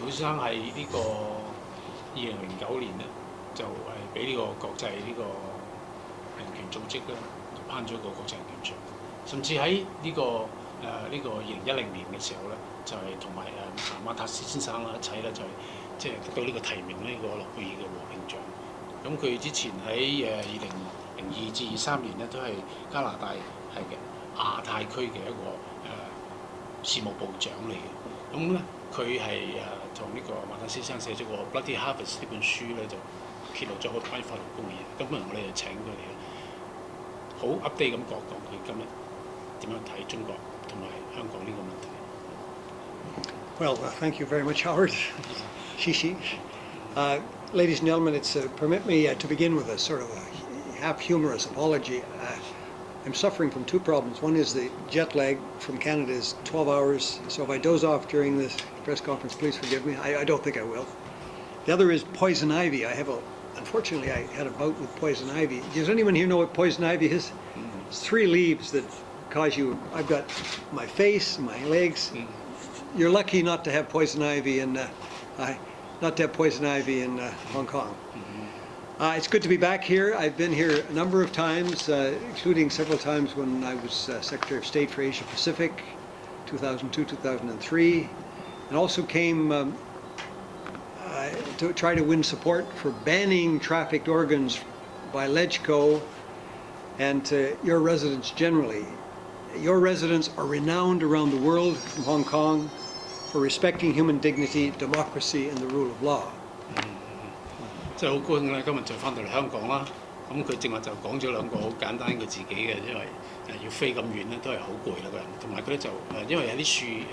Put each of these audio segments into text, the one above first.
喬先生喺呢個2009年咧，就係俾呢個國際呢個人權組織咧頒咗個國際人權獎，甚至喺呢個2010年嘅時候咧，就係同埋馬塔斯先生啦一齊咧，就係即係得到呢個提名呢個諾貝爾嘅和平獎。咁佢之前喺2002至23年咧，都係加拿大係嘅亞太區嘅一個事務部長嚟嘅。咁咧佢係同呢個馬塔斯先生寫咗個《Bloody Harvest》呢本書咧，就揭露咗好多關於法律公義。咁不如我哋就請佢哋好 update 咁講佢今日點樣睇中國同埋香港呢個問題。Well, thank you very much, Howard. Shishi. Ladies and gentlemen, permit me to begin with a sort of a half-humorous apology. I'm suffering from two problems. One is the jet lag from Canada is 12 hours, so if I doze off during this press conference, please forgive me. I don't think I will. The other is poison ivy. Unfortunately, I had a bout with poison ivy. Does anyone here know what poison ivy is? It's 3 leaves that cause you, I've got my face, my legs. You're lucky not to have poison ivy in Hong Kong. It's good to be back here. I've been here a number of times, including several times when I was Secretary of State for Asia Pacific, 2002, 2003, and also came to try to win support for banning trafficked organs by LegCo and to your residents generally. Your residents are renowned around the world from Hong Kong for respecting human dignity, democracy, and the rule of law. 即係好高興咧，今日就翻到嚟香港啦。咁佢正話就講咗2個好簡單佢自己嘅，因為要飛咁遠咧，都係好攰啦個人。同埋佢咧就因為有啲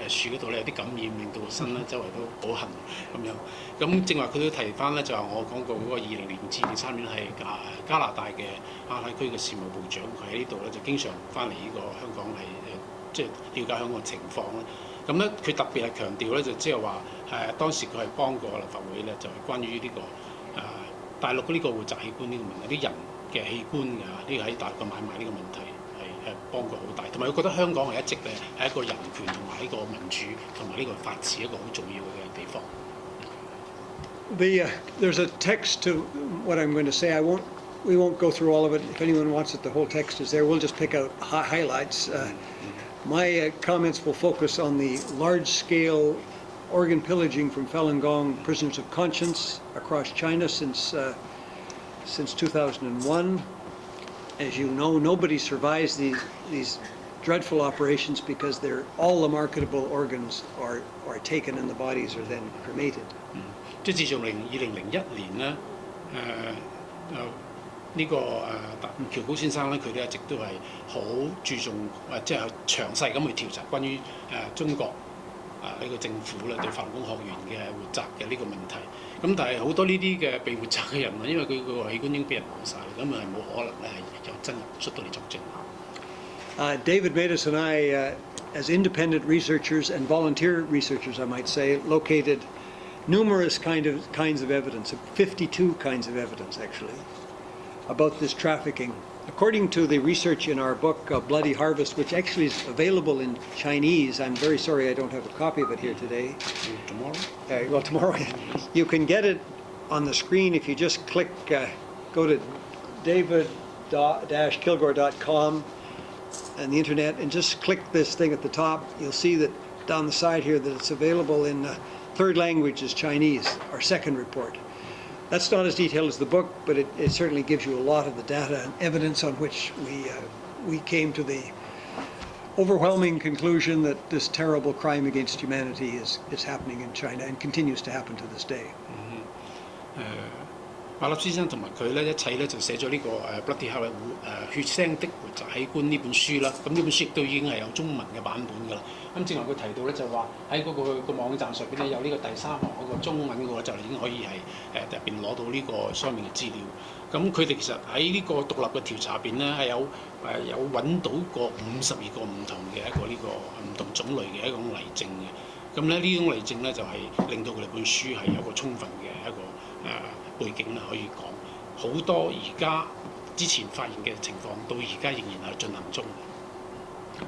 樹嗰度咧有啲感染，令到個身咧周圍都好痕咁樣。咁正話佢都提翻咧，就話我講過嗰個20年至23年係加拿大嘅亞太區嘅事務部長，佢喺呢度咧就經常翻嚟呢個香港係即係了解香港嘅情況啦。咁咧佢特別係強調咧，就即係話當時佢係幫過立法會咧，就係關於呢個大陸呢個活摘器官呢個問題，啲人嘅器官㗎，呢個喺大陸嘅買賣呢個問題係幫過好大，同埋佢覺得香港係一直咧係一個人權同埋呢個民主同埋呢個法治一個好重要嘅地方。There's a text to what I'm going to say. We won't go through all of it. If anyone wants it, the whole text is there. We'll just pick out highlights. My comments will focus on the large-scale organ pillaging from Falun Gong prisoners of conscience across China since 2001. As you know, nobody survives these dreadful operations because all the marketable organs are taken and the bodies are then cremated. 即係自從2001年咧，呢個喬高先生咧，佢哋一直都係好注重即係詳細咁去調查關於中國呢個政府咧對法輪功學員嘅活摘嘅呢個問題。咁但係好多呢啲嘅被活摘嘅人啊，因為佢個器官已經俾人攞晒，咁係冇可能咧係有真人出到嚟作證。David Matus and I, as independent researchers and volunteer researchers, I might say, located numerous kinds of evidence, 52 kinds of evidence actually, about this trafficking. According to the research in our book, Bloody Harvest, which actually is available in Chinese, I'm very sorry I don't have a copy of it here today. Tomorrow? Tomorrow. You can get it on the screen if you just click, go to david-kilgour.com and the internet and just click this thing at the top. You'll see that down the side here that it's available in third language is Chinese, our second report. That's not as detailed as the book, but it certainly gives you a lot of the data and evidence on which we came to the overwhelming conclusion that this terrible crime against humanity is happening in China and continues to happen to this day. 馬立先生同埋佢咧一齊咧就寫咗呢個Bloody Harvest 血腥的活摘器官呢本書啦。咁呢本書亦都已經係有中文嘅版本㗎啦。咁正話佢提到咧就話喺嗰個網站上邊咧有呢個第3行嗰個中文嗰個就已經可以係入邊攞到呢個上面嘅資料。咁佢哋其實喺呢個獨立嘅調查入邊咧係有揾到過52個唔同嘅一個呢個唔同種類嘅一種例證嘅。咁咧呢種例證咧就係令到佢哋本書係有個充分嘅一個背景啦，可以講好多而家之前發現嘅情況，到而家仍然係進行中。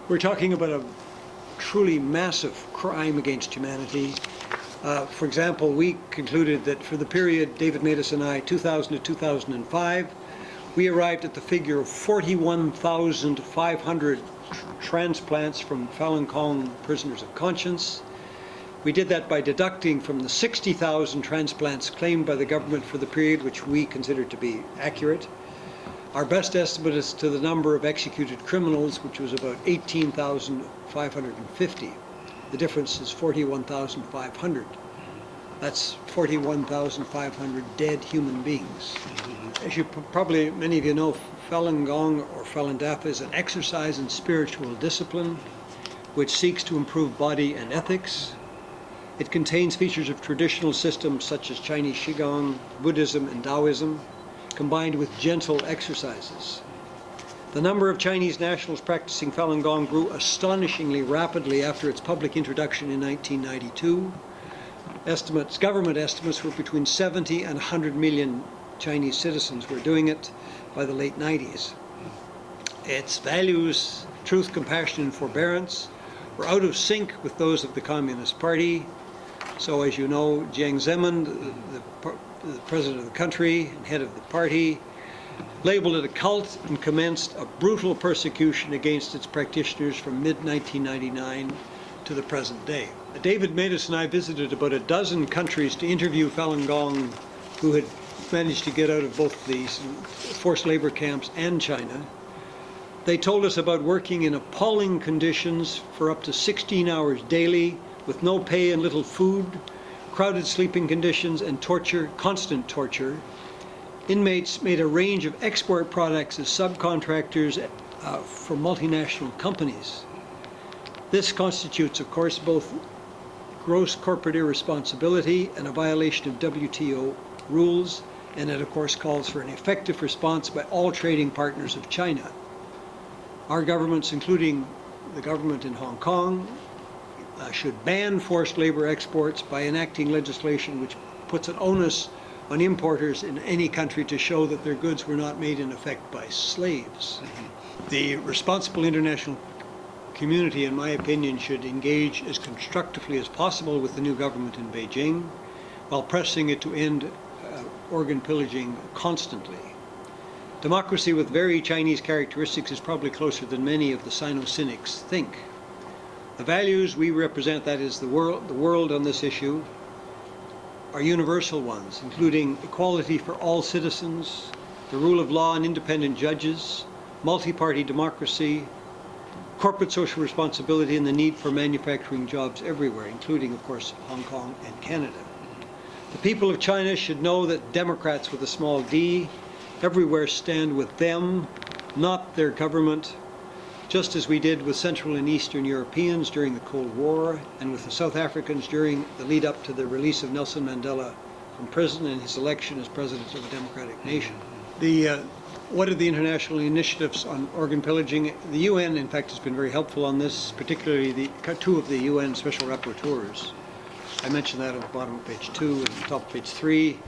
We're talking about a truly massive crime against humanity. For example, we concluded that for the period, David Matus and I, 2000 to 2005, we arrived at the figure of 41,500 transplants from Falun Gong prisoners of conscience. We did that by deducting from the 60,000 transplants claimed by the government for the period, which we considered to be accurate. Our best estimate is to the number of executed criminals, which was about 18,550. The difference is 41,500. That's 41,500 dead human beings. As you probably, many of you know, Falun Gong or Falun Dafa is an exercise in spiritual discipline which seeks to improve body and ethics. It contains features of traditional systems such as Chinese Qigong, Buddhism, and Taoism, combined with gentle exercises. The number of Chinese nationals practicing Falun Gong grew astonishingly rapidly after its public introduction in 1992. Government estimates were between 70 and 100 million Chinese citizens were doing it by the late 90s. Its values, truth, compassion, and forbearance, were out of sync with those of the Communist Party. So, as you know, Jiang Zemin, the president of the country and head of the party, labeled it a cult and commenced a brutal persecution against its practitioners from mid-1999 to the present day. David Matus and I visited about a dozen countries to interview Falun Gong who had managed to get out of both these forced labor camps and China. They told us about working in appalling conditions for up to 16 hours daily with no pay and little food, crowded sleeping conditions, and torture, constant torture. Inmates made a range of export products as subcontractors for multinational companies. This constitutes, of course, both gross corporate irresponsibility and a violation of WTO rules, and it, of course, calls for an effective response by all trading partners of China. Our governments, including the government in Hong Kong, should ban forced labor exports by enacting legislation which puts an onus on importers in any country to show that their goods were not made in effect by slaves. The responsible international community, in my opinion, should engage as constructively as possible with the new government in Beijing while pressing it to end organ pillaging constantly. Democracy with very Chinese characteristics is probably closer than many of the Sino-cynics think. The values we represent, that is the world on this issue, are universal ones, including equality for all citizens, the rule of law and independent judges, multi-party democracy, corporate social responsibility, and the need for manufacturing jobs everywhere, including, of course, Hong Kong and Canada. The people of China should know that Democrats with a small d everywhere stand with them, not their government, just as we did with Central and Eastern Europeans during the Cold War and with the South Africans during the lead up to the release of Nelson Mandela from prison and his election as president of a democratic nation. What are the international initiatives on organ pillaging? The UN, in fact, has been very helpful on this, particularly two of the UN special rapporteurs. I mentioned that on the bottom of page 2 and the top of page 3.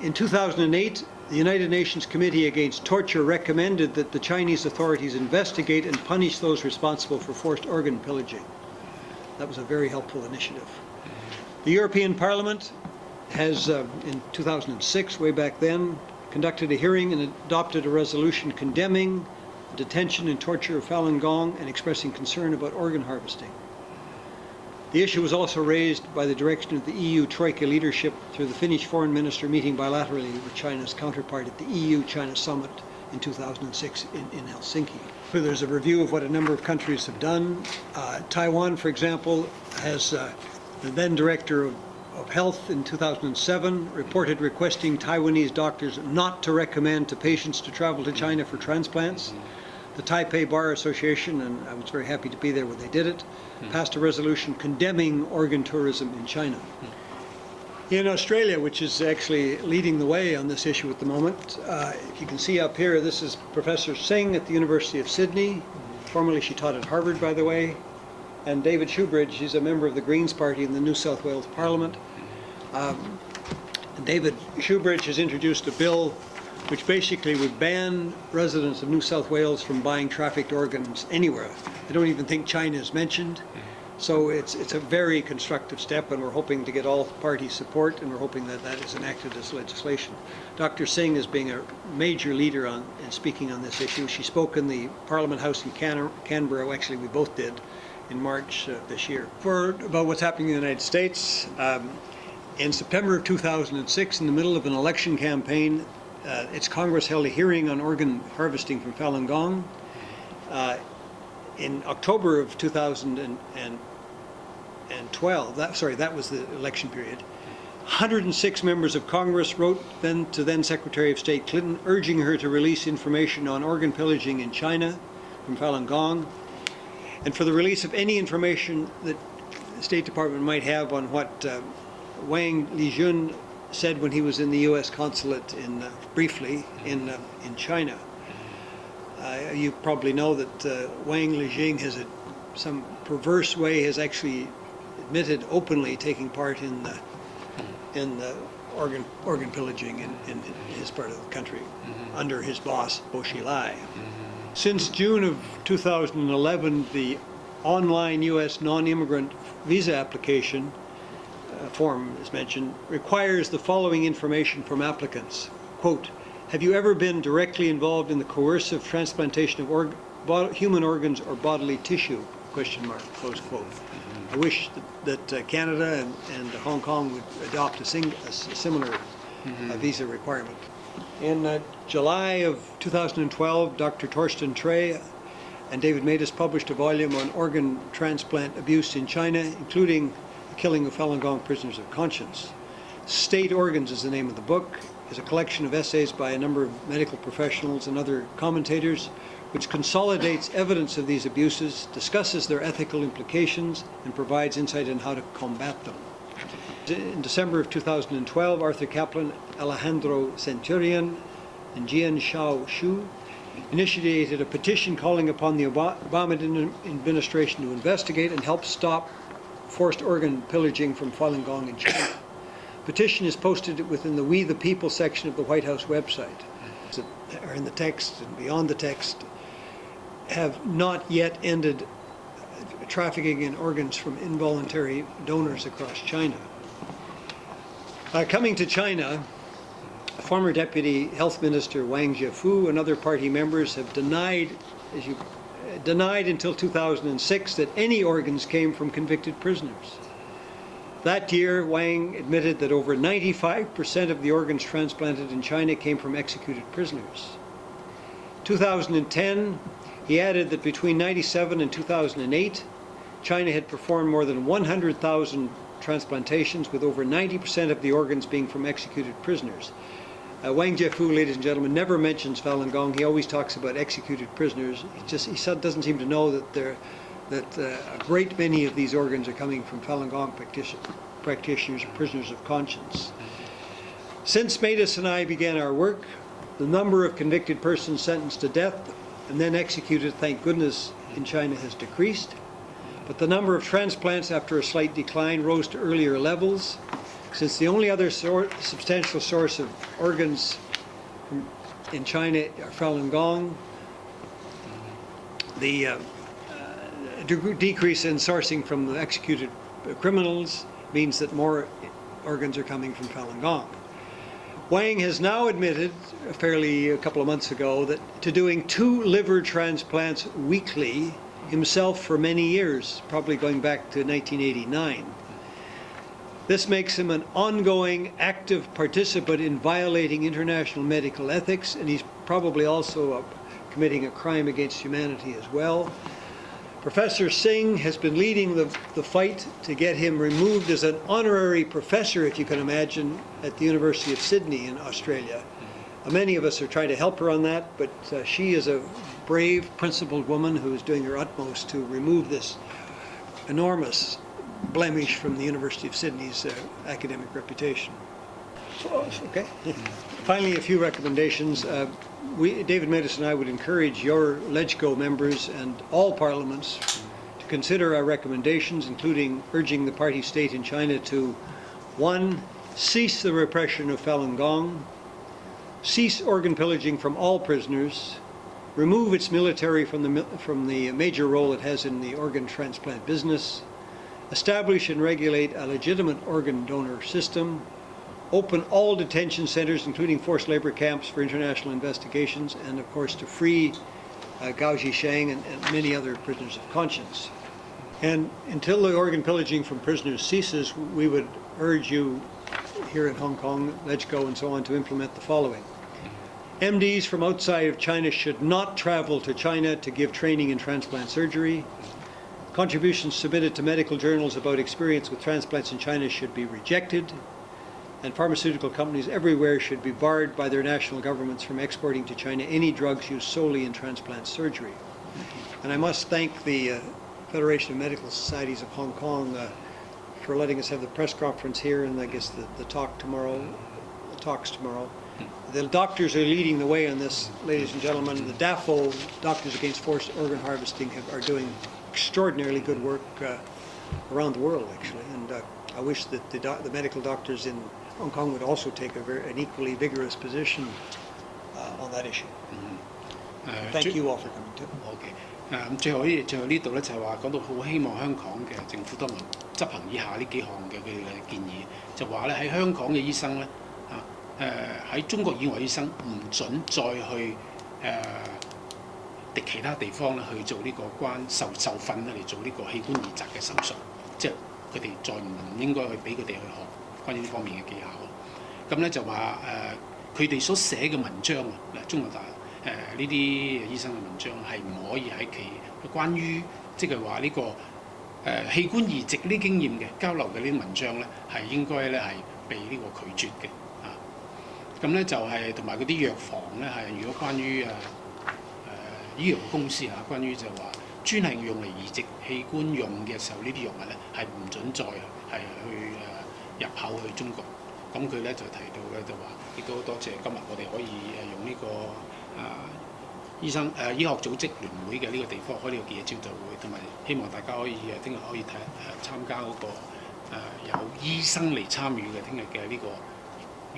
In 2008, the United Nations Committee Against Torture recommended that the Chinese authorities investigate and punish those responsible for forced organ pillaging. That was a very helpful initiative. The European Parliament has, in 2006, way back then, conducted a hearing and adopted a resolution condemning the detention and torture of Falun Gong and expressing concern about organ harvesting. The issue was also raised by the direction of the EU Troika leadership through the Finnish foreign minister meeting bilaterally with China's counterpart at the EU-China summit in 2006 in Helsinki. There's a review of what a number of countries have done. Taiwan, for example, has the then director of Health in 2007 reported requesting Taiwanese doctors not to recommend to patients to travel to China for transplants. The Taipei Bar Association, and I was very happy to be there when they did it, passed a resolution condemning organ tourism in China. In Australia, which is actually leading the way on this issue at the moment, if you can see up here, this is Professor Singh at the University of Sydney. Formerly she taught at Harvard, by the way. And David Shoebridge, he's a member of the Greens Party in the New South Wales Parliament. David Shoebridge has introduced a bill which basically would ban residents of New South Wales from buying trafficked organs anywhere. I don't even think China is mentioned. So it's a very constructive step, and we're hoping to get all party support, and we're hoping that that is enacted as legislation. Dr. Singh is being a major leader in speaking on this issue. She spoke in the Parliament House in Canberra, actually we both did, in March this year. About what's happening in the United States, in September of 2006, in the middle of an election campaign, its Congress held a hearing on organ harvesting from Falun Gong. In October of 2012, that was the election period, 106 members of Congress wrote to then Secretary of State Clinton urging her to release information on organ pillaging in China from Falun Gong, and for the release of any information that the State Department might have on what Wang Lijun said when he was in the U.S. consulate briefly in China. You probably know that Wang Lijing some perverse way has actually admitted openly taking part in the organ pillaging in his part of the country under his boss Bo Xilai. Since June of 2011, the online U.S. non-immigrant visa application form, as mentioned, requires the following information from applicants. Quote, have you ever been directly involved in the coercive transplantation of human organs or bodily tissue? Question mark, close quote. I wish that Canada and Hong Kong would adopt a similar visa requirement. In July of 2012, Dr. Torsten Trey and David Matus published a volume on organ transplant abuse in China, including the killing of Falun Gong prisoners of conscience. State Organs is the name of the book. Is a collection of essays by a number of medical professionals and other commentators, which consolidates evidence of these abuses, discusses their ethical implications, and provides insight on how to combat them. In December of 2012, Arthur Kaplan, Alejandro Centurion, and Jian Shao Shu initiated a petition calling upon the Obama administration to investigate and help stop forced organ pillaging from Falun Gong in China. Petition is posted within the We the People section of the White House website. Are in the text and beyond the text, have not yet ended trafficking in organs from involuntary donors across China. Coming to China, former Deputy Health Minister Wang Zhefu and other party members have denied until 2006 that any organs came from convicted prisoners. That year, Wang admitted that over 95% of the organs transplanted in China came from executed prisoners. 2010, he added that between 1997 and 2008, China had performed more than 100,000 transplantations, with over 90% of the organs being from executed prisoners. Wang Zhefu, ladies and gentlemen, never mentions Falun Gong. He always talks about executed prisoners. He doesn't seem to know that a great many of these organs are coming from Falun Gong practitioners or prisoners of conscience. Since Matus and I began our work, the number of convicted persons sentenced to death and then executed, thank goodness, in China has decreased. But the number of transplants, after a slight decline, rose to earlier levels. Since the only other substantial source of organs in China are Falun Gong, the decrease in sourcing from the executed criminals means that more organs are coming from Falun Gong. Wang has now admitted, a couple of months ago, to doing 2 liver transplants weekly himself for many years, probably going back to 1989. This makes him an ongoing, active participant in violating international medical ethics, and he's probably also committing a crime against humanity as well. Professor Singh has been leading the fight to get him removed as an honorary professor, if you can imagine, at the University of Sydney in Australia. Many of us are trying to help her on that, but she is a brave, principled woman who is doing her utmost to remove this enormous blemish from the University of Sydney's academic reputation. Okay. Finally, a few recommendations. David Matus and I would encourage your LegCo members and all parliaments to consider our recommendations, including urging the party state in China to 1. Cease the repression of Falun Gong, cease organ pillaging from all prisoners, remove its military from the major role it has in the organ transplant business, establish and regulate a legitimate organ donor system, open all detention centers, including forced labor camps for international investigations, and of course to free Gao Zhisheng and many other prisoners of conscience. And until the organ pillaging from prisoners ceases, we would urge you here in Hong Kong, LegCo and so on, to implement the following. MDs from outside of China should not travel to China to give training in transplant surgery. Contributions submitted to medical journals about experience with transplants in China should be rejected. And pharmaceutical companies everywhere should be barred by their national governments from exporting to China any drugs used solely in transplant surgery. And I must thank the Federation of Medical Societies of Hong Kong for letting us have the press conference here and I guess the talks tomorrow. The doctors are leading the way on this, ladies and gentlemen. The DAFO, Doctors Against Forced Organ Harvesting, are doing extraordinarily good work around the world, actually. And I wish that the medical doctors in Hong Kong would also take an equally vigorous position on that issue. Thank you all for coming too. OK，最後呢度咧就係話講到好希望香港嘅政府當局執行以下呢幾項嘅佢哋嘅建議，就話咧喺香港嘅醫生咧喺中國以外醫生唔準再去其他地方咧去做呢個受訓咧嚟做呢個器官移植嘅手術，即係佢哋再唔應該去俾佢哋去學關於呢方面嘅技巧。咁咧就話佢哋所寫嘅文章啊，嗱中國大呢啲醫生嘅文章係唔可以喺關於即係話呢個器官移植呢啲經驗嘅交流嘅呢啲文章咧，係應該咧係被呢個拒絕嘅啊。咁咧就係同埋嗰啲藥房咧係如果關於醫藥公司關於就話專係用嚟移植器官用嘅時候，呢啲藥物咧係唔準再係去入口去中國。咁佢咧就提到咧就話，亦都多謝今日我哋可以用呢個醫學組織聯會嘅呢個地方開呢個記者招待會，同埋希望大家可以聽日可以參加嗰個有醫生嚟參與嘅聽日嘅呢個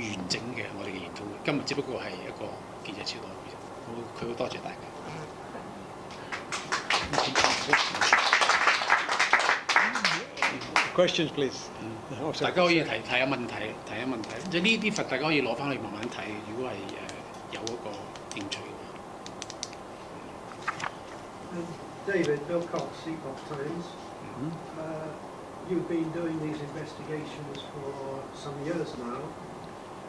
完整嘅我哋嘅研討會。今日只不過係一個記者招待會，佢好多謝大家。Questions, please. 大家可以提下問題，即係呢啲大家可以攞翻去慢慢睇。如果係有嗰個興趣。David, Bill Cox, Epoch Times. You've been doing these investigations for some years now.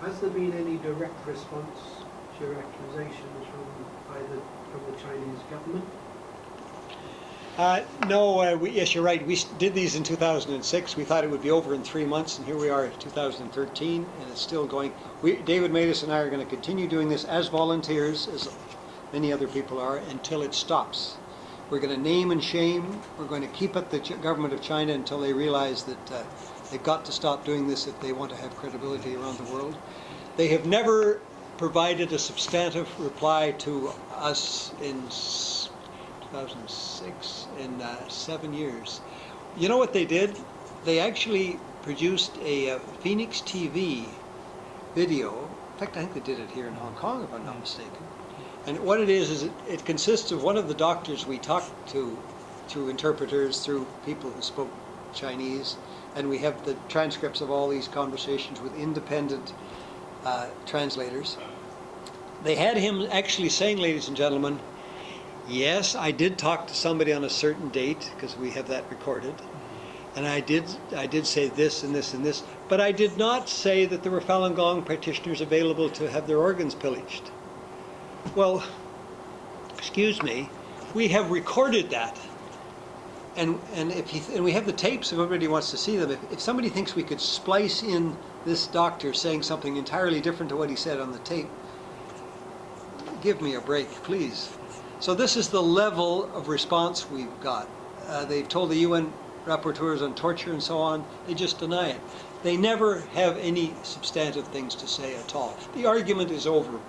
Has there been any direct response to your accusations from the Chinese government? No, yes, you're right. We did these in 2006. We thought it would be over in 3 months, and here we are in 2013, and it's still going. David Matus and I are going to continue doing this as volunteers, as many other people are, until it stops. We're going to name and shame. We're going to keep at the government of China until they realize that they've got to stop doing this if they want to have credibility around the world. They have never provided a substantive reply to us in 2006, in 7 years. You know what they did? They actually produced a Phoenix TV video. In fact, I think they did it here in Hong Kong, if I'm not mistaken. And what it is it consists of one of the doctors we talked to through interpreters, through people who spoke Chinese, and we have the transcripts of all these conversations with independent translators. They had him actually saying, ladies and gentlemen, yes, I did talk to somebody on a certain date, because we have that recorded, and I did say this and this and this, but I did not say that there were Falun Gong practitioners available to have their organs pillaged. Well, excuse me, we have recorded that, and we have the tapes if everybody wants to see them. If somebody thinks we could splice in this doctor saying something entirely different to what he said on the tape, give me a break, please. So this is the level of response we've got. They've told the UN rapporteurs on torture and so on, they just deny it. They never have any substantive things to say at all. The argument is over.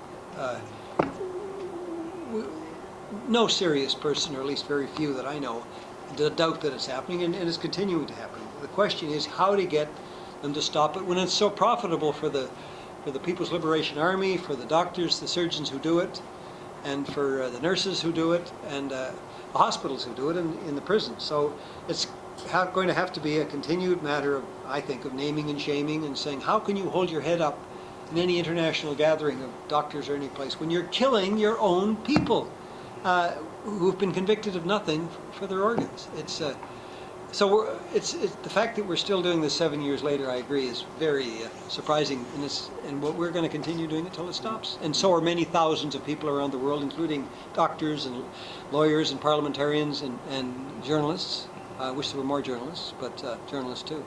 No serious person, or at least very few that I know, doubt that it's happening, and it's continuing to happen. The question is how to get them to stop it when it's so profitable for the People's Liberation Army, for the doctors, the surgeons who do it, and for the nurses who do it, and the hospitals who do it in the prisons. So it's going to have to be a continued matter of, I think, of naming and shaming and saying, how can you hold your head up in any international gathering of doctors or any place when you're killing your own people who've been convicted of nothing for their organs? It's it's the fact that we're still doing this 7 years later, I agree, is very surprising, and we're going to continue doing it till it stops. And so are many thousands of people around the world, including doctors and lawyers and parliamentarians and journalists. I wish there were more journalists, but journalists too.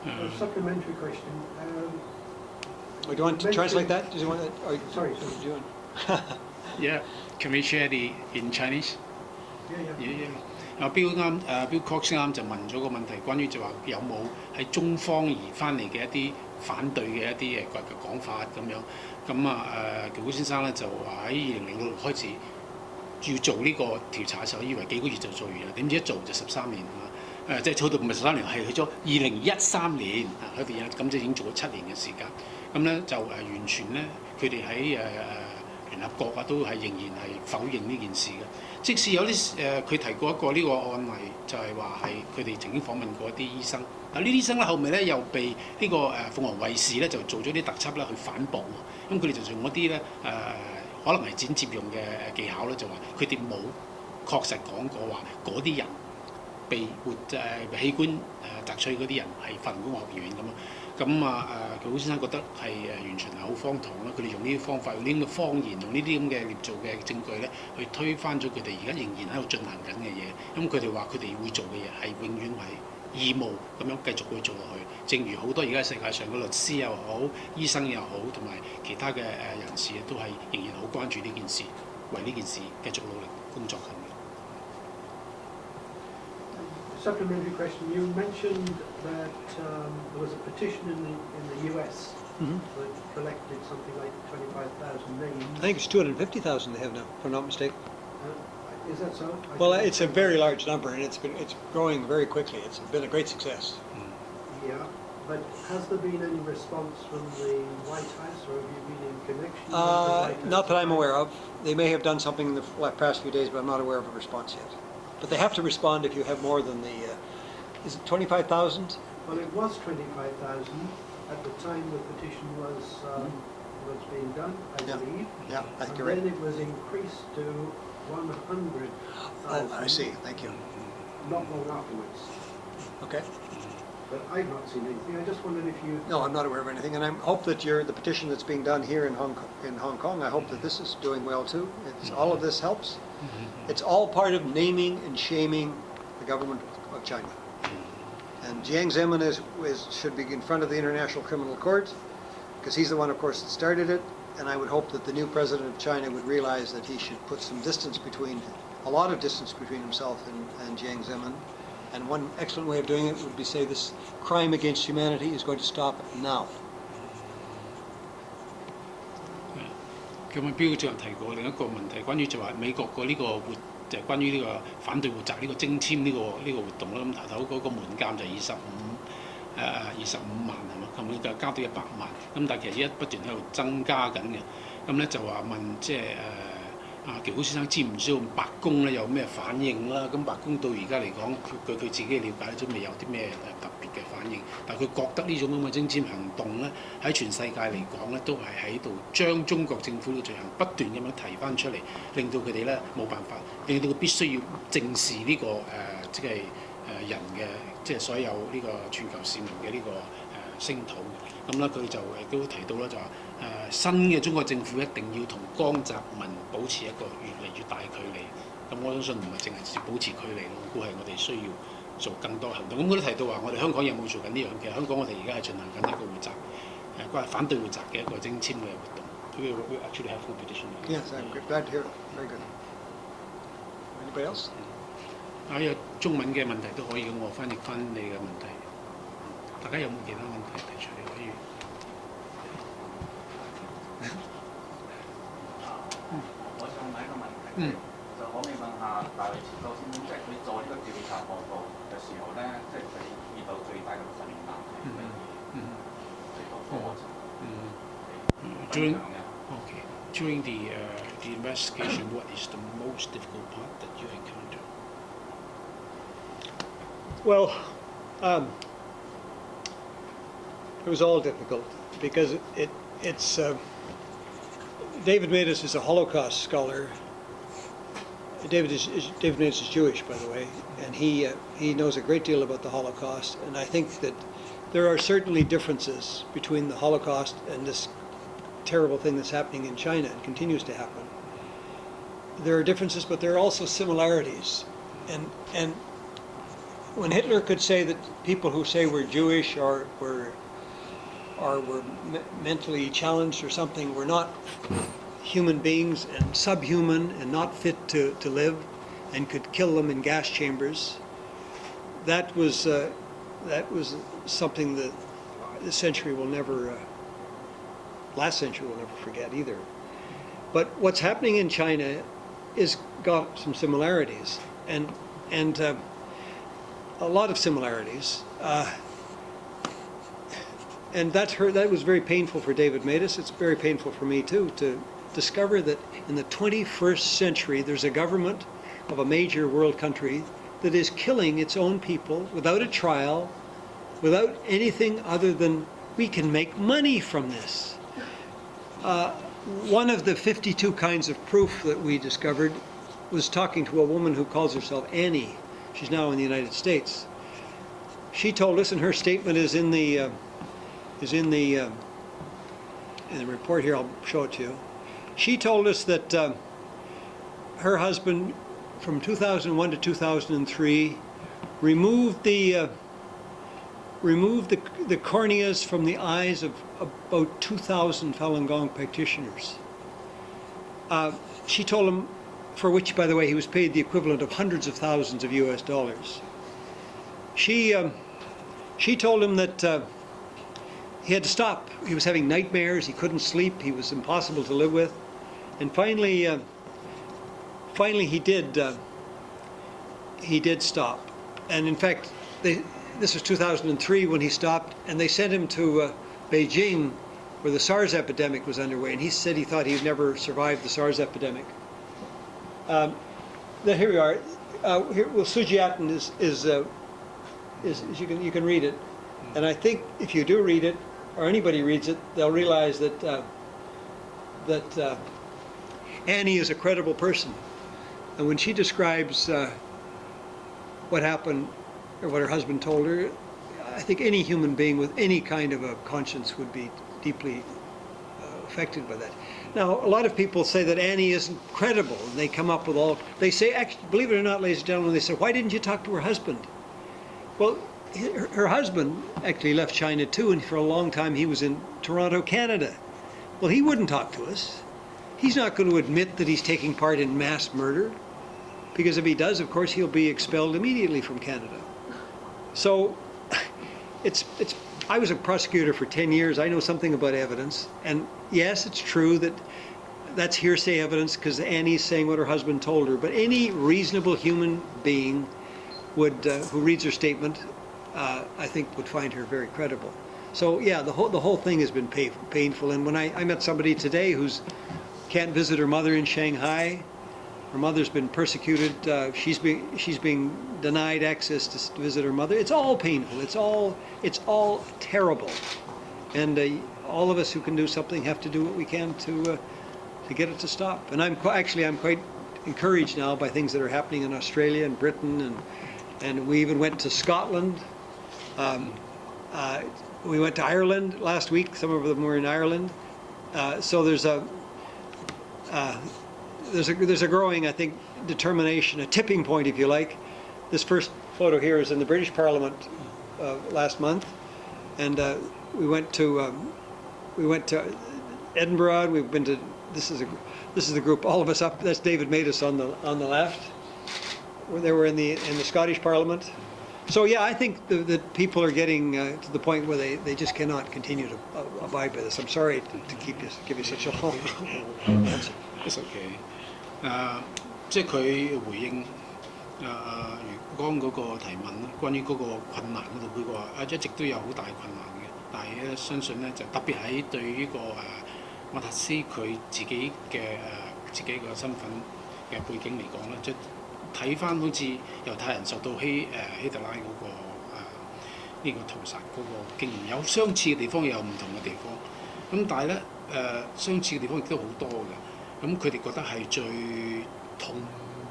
A supplementary question. Do you want to translate that? Do you want that? Sorry. Yeah, can we share the in Chinese? Yeah. Bill Cox 啱就問咗個問題，關於就話有冇喺中方而翻嚟嘅一啲反對嘅一啲講法咁樣。咁喬古先生咧就話喺2006開始要做呢個調查嘅時候，以為幾個月就做完啦，點知一做就13年啊！即係做到唔係13年，係去咗2013年啊，佢哋咁就已經做咗7年嘅時間。咁咧就完全咧，佢哋喺聯合國都係仍然係否認呢件事嘅。即使有啲佢提過一個呢個案例，就係話係佢哋曾經訪問過一啲醫生。嗱呢啲醫生咧後尾咧又被呢個鳳凰衛視咧就做咗啲特輯咧去反駁喎。咁佢哋就用一啲咧可能係剪接用嘅技巧咧，就話佢哋冇確實講過話嗰啲人被器官摘取嗰啲人係法輪功學院咁咯。咁喬古先生覺得係完全係好荒唐啦！佢哋用呢啲方法，用呢啲咁嘅謊言，用呢啲咁嘅捏造嘅證據咧，去推翻咗佢哋而家仍然喺度進行緊嘅嘢。咁佢哋話佢哋會做嘅嘢係永遠係義務咁樣繼續會做落去。正如好多而家世界上嘅律師又好、醫生又好，同埋其他嘅人士都係仍然好關注呢件事，為呢件事繼續努力工作緊嘅。Supplementary question. You mentioned that there was a petition in the US that collected something like 25,000 names. I think it's 250,000 they have now, if I'm not mistaken. Is that so? Well, it's a very large number, and it's growing very quickly. It's been a great success. Yeah, but has there been any response from the White House, or have you been in connection with the White House? Not that I'm aware of. They may have done something in the past few days, but I'm not aware of a response yet. But they have to respond if you have more than the, is it 25,000? Well, it was 25,000 at the time the petition was being done, I believe. Yeah, I think and you're right. then it was increased to 100,000. Oh, I see. Thank you. Not long afterwards. Okay. But I've not seen anything. I just wondered if you... No, I'm not aware of anything, and I hope that the petition that's being done here in Hong Kong, I hope that this is doing well too. All of this helps. It's all part of naming and shaming the government of China. And Jiang Zemin should be in front of the International Criminal Court, because he's the one, of course, that started it. And I would hope that the new president of China would realize that he should put some distance between, a lot of distance between himself and Jiang Zemin. And one excellent way of doing it would be say this crime against humanity is going to stop now. 咁啊，標就提過另一個問題，關於就話美國個呢個就係關於呢個反對活摘呢個徵簽呢個活動啦。咁頭嗰個門檻就25萬係嘛，咁就加到100萬。咁但係其實而家不斷喺度增加緊嘅。咁咧就話問即係喬古先生知唔知道白宮咧有咩反應啦？咁白宮到而家嚟講，佢自己嘅了解都未有啲咩特別嘅反應，但係佢覺得呢種咁嘅徵簽行動咧，喺全世界嚟講咧，都係喺度將中國政府嘅罪行不斷咁樣提翻出嚟，令到佢哋咧冇辦法，令到佢必須要正視呢即係人嘅即係所有呢個全球市民嘅呢個聲討。咁咧佢就亦都提到啦，就話新嘅中國政府一定要同江澤民保持一個越嚟越大距離。咁我相信唔係淨係保持距離咯，我估係我哋需要做更多行動。咁佢都提到話，我哋香港有冇做緊呢樣？其實香港我哋而家係進行緊一個活摘關反對活摘嘅一個徵簽嘅活動。We actually have competition. Yes, I'm glad to hear it. Very good. Anybody else? 有中文嘅問題都可以，咁我翻譯翻你嘅問題。大家有冇其他問題提出嚟可以？我想問一個問題，就可唔可以問下大衛前首先，即係佢做呢個調查報告嘅時候咧，即係佢遇到最大嘅困難係乜嘢？最多過程。During the investigation, what is the most difficult part that you encounter? Well, it was all difficult because it's David Matus is a Holocaust scholar. David Matus is Jewish, by the way, and he knows a great deal about the Holocaust. And I think that there are certainly differences between the Holocaust and this terrible thing that's happening in China and continues to happen. There are differences, but there are also similarities. And when Hitler could say that people who say we're Jewish or were mentally challenged or something were not human beings and subhuman and not fit to live and could kill them in gas chambers, that was something that this century will never, last century will never forget either. But what's happening in China is got some similarities and a lot of similarities. And that was very painful for David Matus. It's very painful for me too, to discover that in the 21st century there's a government of a major world country that is killing its own people without a trial, without anything other than we can make money from this. One of the 52 kinds of proof that we discovered was talking to a woman who calls herself Annie. She's now in the United States. She told us, and her statement is in the report here. I'll show it to you. She told us that her husband, from 2001 to 2003, removed the corneas from the eyes of about 2,000 Falun Gong practitioners. She told him, for which, by the way, he was paid the equivalent of hundreds of thousands of US dollars. She told him that he had to stop. He was having nightmares. He couldn't sleep. He was impossible to live with. And finally he did stop. And in fact, this was 2003 when he stopped, and they sent him to Beijing, where the SARS epidemic was underway. And he said he thought he'd never survived the SARS epidemic. Here we are. Sujiatan is you can read it, and I think if you do read it, or anybody reads it, they'll realize that Annie is a credible person, and when she describes what happened or what her husband told her, I think any human being with any kind of a conscience would be deeply affected by that. Now, a lot of people say that Annie isn't credible, and they come up with they say, actually, believe it or not, ladies and gentlemen, they say, why didn't you talk to her husband? Well, her husband actually left China too, and for a long time he was in Toronto, Canada. Well, he wouldn't talk to us. He's not going to admit that he's taking part in mass murder, because if he does, of course, he'll be expelled immediately from Canada. So, I was a prosecutor for 10 years. I know something about evidence. And yes, it's true that that's hearsay evidence because Annie's saying what her husband told her. But any reasonable human being who reads her statement, I think would find her very credible. So yeah, the whole thing has been painful. And when I met somebody today who's can't visit her mother in Shanghai. Her mother's been persecuted. She's being denied access to visit her mother. It's all painful. It's all terrible. And all of us who can do something have to do what we can to get it to stop. And I'm quite encouraged now by things that are happening in Australia and Britain, and we even went to Scotland. We went to Ireland last week. Some of them were in Ireland. So there's a growing, I think, determination, a tipping point, if you like. This first photo here is in the British Parliament last month, and we went to Edinburgh. We've been to this is the group, all of us up. That's David Matus on the left. They were in the Scottish Parliament. So yeah, I think that people are getting to the point where they just cannot continue to abide by this. I'm sorry to give you such a long answer. It's okay. 即係佢回應余光嗰個提問啦，關於嗰個困難嗰度，佢話一直都有好大困難嘅，但係咧相信咧就特別喺對於個馬塔斯佢自己個身份嘅背景嚟講咧，即睇翻好似猶太人受到希特拉嗰個呢個屠殺嗰個經驗，有相似嘅地方，有唔同嘅地方。咁但係咧相似嘅地方亦都好多嘅。咁佢哋覺得係最痛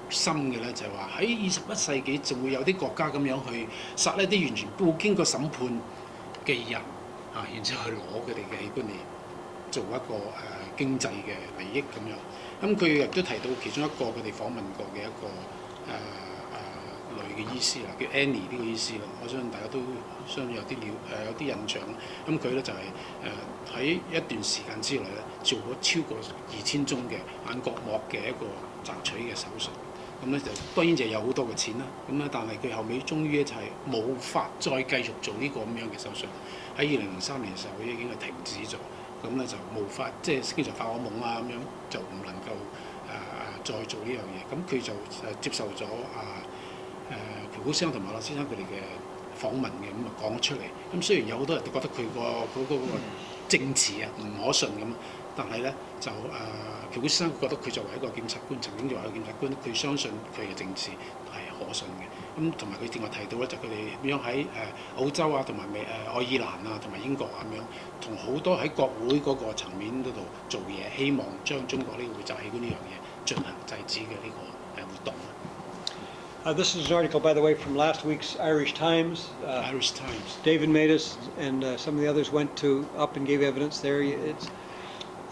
心嘅咧，就係話喺21世紀仲會有啲國家咁樣去殺一啲完全冇經過審判嘅人然之後去攞佢哋嘅器官嚟做一個經濟嘅利益咁樣。咁佢亦都提到其中一個佢哋訪問過嘅一個女嘅醫師啦，叫 Annie 呢個醫師啦，我相信大家都相信有啲有啲印象。咁佢咧就係喺一段時間之內咧做咗超過2000宗嘅眼角膜嘅一個摘取嘅手術。咁咧就當然就有好多嘅錢啦。咁咧但係佢後尾終於咧就係冇法再繼續做呢個咁樣嘅手術。喺2003年嘅時候已經係停止咗。咁咧就無法即係經常發惡夢咁樣，就唔能夠再做呢樣嘢。咁佢就接受咗喬古先生同馬勒先生佢哋嘅訪問嘅，咁講咗出嚟。咁雖然有好多人都覺得佢個證詞唔可信咁，但係咧就喬古先生覺得佢作為一個檢察官，曾經作為一個檢察官，佢相信佢嘅證詞係可信嘅。咁同埋佢正話提到咧，就佢哋點樣喺澳洲同埋愛爾蘭同埋英國咁樣，同好多喺國會嗰個層面嗰度做嘢，希望將中國呢個匯集器官呢樣嘢進行制止嘅呢個活動。This is an article, by the way, from last week's Irish Times. Irish Times. David Matus and some of the others went up and gave evidence there. It's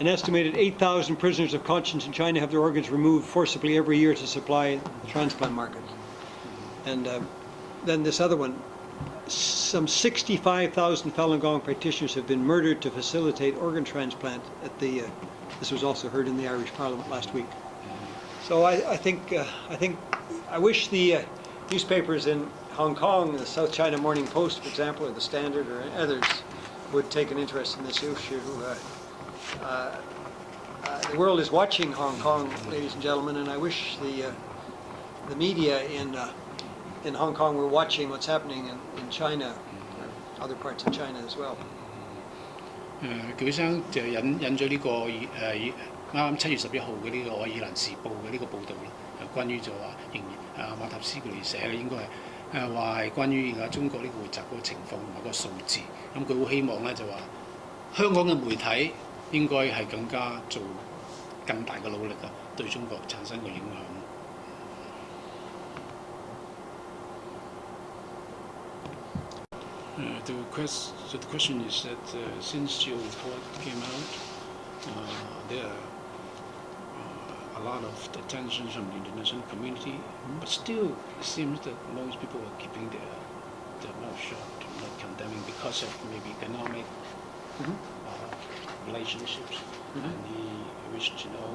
an estimated 8,000 prisoners of conscience in China have their organs removed forcibly every year to supply the transplant market. And then this other one, some 65,000 Falun Gong practitioners have been murdered to facilitate organ transplant at the. This was also heard in the Irish Parliament last week. So I wish the newspapers in Hong Kong, the South China Morning Post, for example, or the Standard, or others, would take an interest in this issue. The world is watching Hong Kong, ladies and gentlemen, and I wish the media in Hong Kong were watching what's happening in China, or other parts of China as well. 佢生就引咗呢個啱啱7月11號嘅呢個《愛爾蘭時報》嘅呢個報導啦，關於就話馬塔斯佢哋寫嘅應該係話係關於而家中國呢個匯集嗰個情況同埋個數字。咁佢好希望咧就話香港嘅媒體應該係更加做更大嘅努力對中國產生個影響。The question is that since your report came out, there are a lot of attention from the international community, but still it seems that most people are keeping their mouth shut, not condemning because of maybe economic relationships. And he wished to know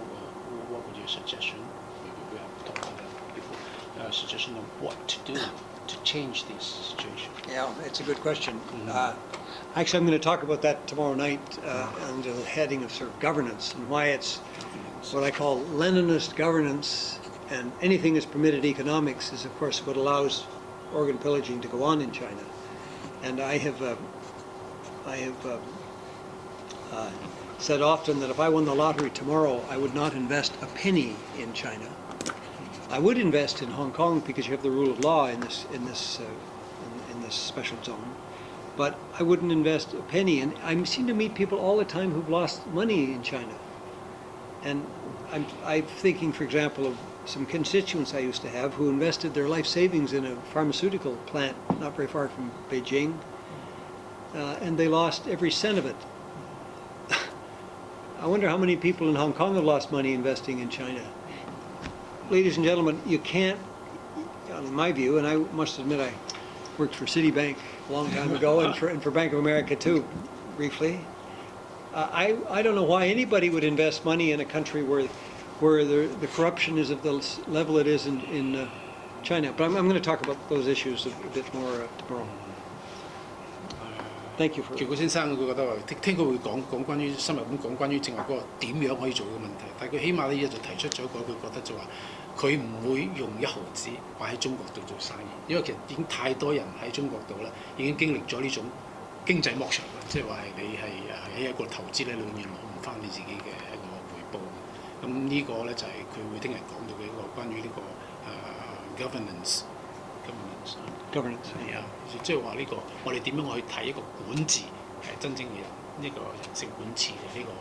what would your suggestion? Maybe we have talked about that before. Suggestion of what to do to change this situation. Yeah, it's a good question. Actually, I'm going to talk about that tomorrow night under the heading of sort of governance and why it's what I call Leninist governance, and anything that's permitted economics is, of course, what allows organ pillaging to go on in China. And I have said often that if I won the lottery tomorrow, I would not invest a penny in China. I would invest in Hong Kong because you have the rule of law in this special zone, but I wouldn't invest a penny. And I seem to meet people all the time who've lost money in China. And I'm thinking, for example, of some constituents I used to have who invested their life savings in a pharmaceutical plant not very far from Beijing, and they lost every cent of it. I wonder how many people in Hong Kong have lost money investing in China. Ladies and gentlemen, you can't, in my view, and I must admit I worked for Citibank a long time ago and for Bank of America too, briefly. I don't know why anybody would invest money in a country where the corruption is of the level it is in China. But I'm going to talk about those issues a bit more tomorrow. Thank you for. 喬古先生佢覺得話聽佢會講關於深入咁講關於正話嗰個點樣可以做嘅問題，但係佢起碼呢嘢就提出咗一個佢覺得就話佢唔會用1毫子擺喺中國度做生意，因為其實已經太多人喺中國度咧已經經歷咗呢種經濟剝削啦，即係話係你係喺一個投資咧，你永遠攞唔翻你自己嘅一個回報。咁呢個咧就係佢會聽日講到嘅一個關於呢個 governance。governance. 係啊，即係話呢個我哋點樣去睇一個管治真正嘅呢個人性管治嘅呢個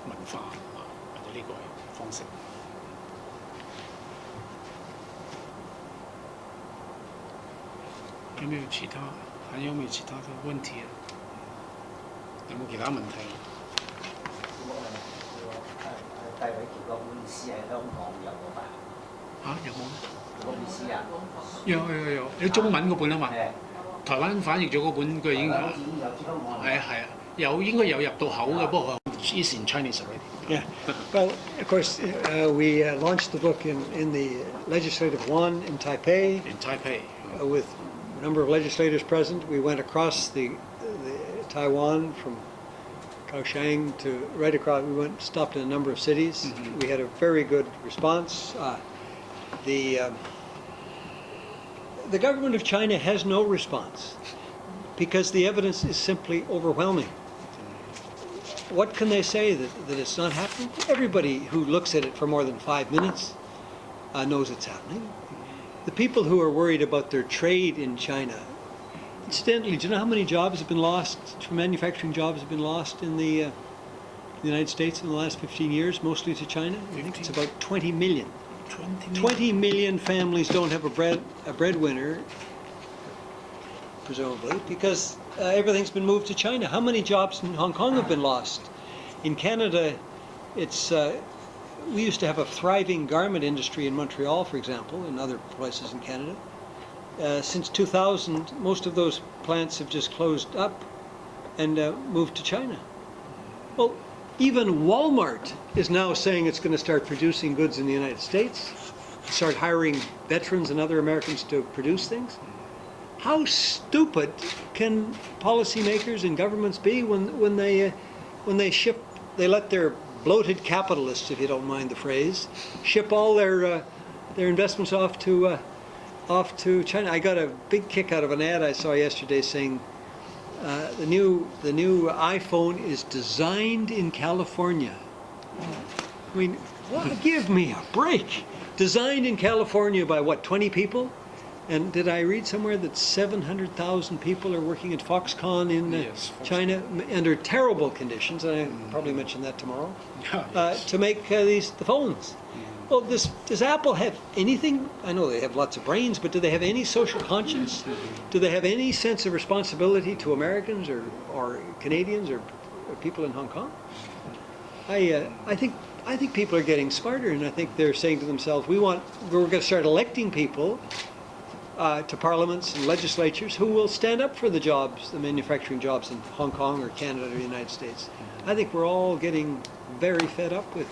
文化或者呢個方式。有冇其他？還有沒有其他的問題啊？有冇其他問題？戴偉傑個官司喺香港有冇吧？有冇？官司啊？有，你中文嗰本啊嘛，台灣翻譯咗嗰本佢已經係啊，應該有入到口嘅，不過 is in Chinese already. Yeah. Well, of course, we launched the book in the Legislative One in Taipei. In Taipei. With a number of legislators present. We went across the Taiwan from Kaohsiung to right across. We stopped in a number of cities. Mm-hmm. We had a very good response. The government of China has no response because the evidence is simply overwhelming. What can they say that it's not happening? Everybody who looks at it for more than 5 minutes knows it's happening. The people who are worried about their trade in China, incidentally, do you know how many jobs have been lost, manufacturing jobs have been lost in the United States in the last 15 years, mostly to China? I think it's about 20 million. 20 million families don't have a breadwinner, presumably, because everything's been moved to China. How many jobs in Hong Kong have been lost? In Canada, it's we used to have a thriving garment industry in Montreal, for example, and other places in Canada. Since 2000, most of those plants have just closed up and moved to China. Well, even Walmart is now saying it's going to start producing goods in the United States, start hiring veterans and other Americans to produce things. How stupid can policymakers and governments be when they let their bloated capitalists, if you don't mind the phrase, ship all their investments off to China? I got a big kick out of an ad I saw yesterday saying the new iPhone is designed in California. I mean, give me a break. Designed in California by what, 20 people? And did I read somewhere that 700,000 people are working at Foxconn in Yes, China under terrible conditions, and I'll probably mention that tomorrow, Yes. to make the phones. Well, does Apple have anything? I know they have lots of brains, but do they have any social conscience? Do they have any sense of responsibility to Americans or Canadians or people in Hong Kong? I think people are getting smarter, and I think they're saying to themselves, we're going to start electing people to parliaments and legislatures who will stand up for the jobs, the manufacturing jobs in Hong Kong or Canada or the United States. I think we're all getting very fed up with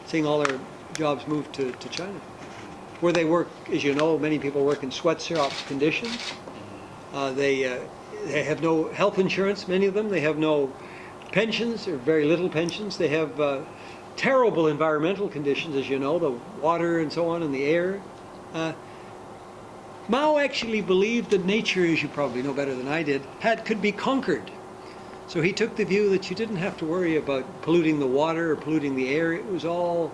seeing all our jobs moved to China, where they work, as you know, many people work in sweatshop conditions. They have no health insurance, many of them. They have no pensions, or very little pensions. They have terrible environmental conditions, as you know, the water and so on and the air. Mao actually believed that nature, as you probably know better than I did, could be conquered. So he took the view that you didn't have to worry about polluting the water or polluting the air. It was all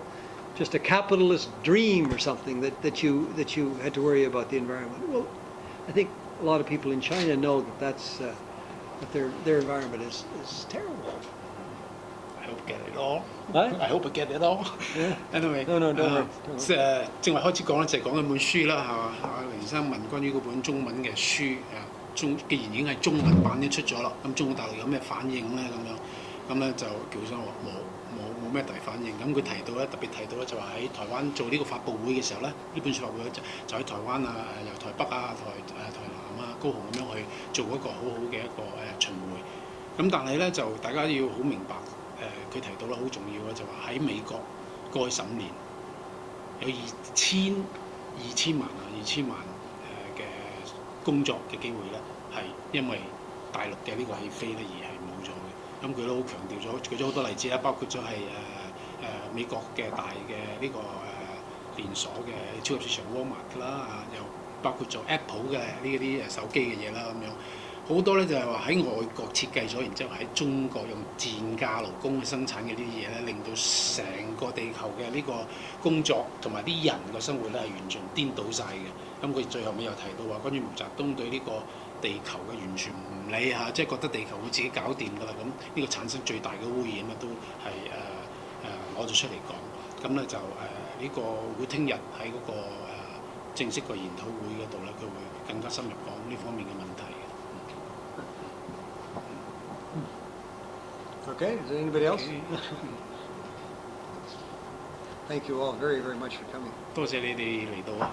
just a capitalist dream or something that you had to worry about the environment. Well, I think a lot of people in China know that their environment is terrible. I hope get it all. Huh? I hope I get it all. Yeah. Anyway, No, don't worry. 正話開始講咧，就係講緊本書啦，係嘛？林生問關於嗰本中文嘅書既然已經係中文版都出咗啦，咁中國大陸有咩反應咧？咁咧就叫生話冇咩大反應。咁佢特別提到咧，就話喺台灣做呢個發佈會嘅時候咧，呢本書發佈會就喺台灣啊，由台北啊、台南啊、高雄咁樣去做一個好好嘅一個巡迴。咁但係咧就大家要好明白。佢提到啦，好重要嘅就話喺美國過去15年有2,000萬嘅工作嘅機會咧，係因為大陸嘅呢個起飛咧而係冇咗嘅。咁佢都好強調咗，舉咗好多例子啦，包括咗係美國嘅大嘅呢個連鎖嘅超級市場 Walmart 啦，又包括咗 Apple 嘅呢啲手機嘅嘢啦咁樣。好多咧就係話喺外國設計咗，然之後喺中國用賤價勞工去生產嘅呢啲嘢咧，令到成個地球嘅呢個工作同埋啲人嘅生活咧係完全顛倒晒嘅。咁佢最後尾又提到話，關於毛澤東對呢個地球嘅完全唔理嚇，即係覺得地球會自己搞掂㗎啦。咁呢個產生最大嘅污染咧，都係攞咗出嚟講。咁咧就呢個會聽日喺嗰個正式個研討會嗰度咧，佢會更加深入講呢方面嘅問題嘅。Okay, is there anybody else? Thank you all very, very much for coming. 多謝你哋嚟到啊！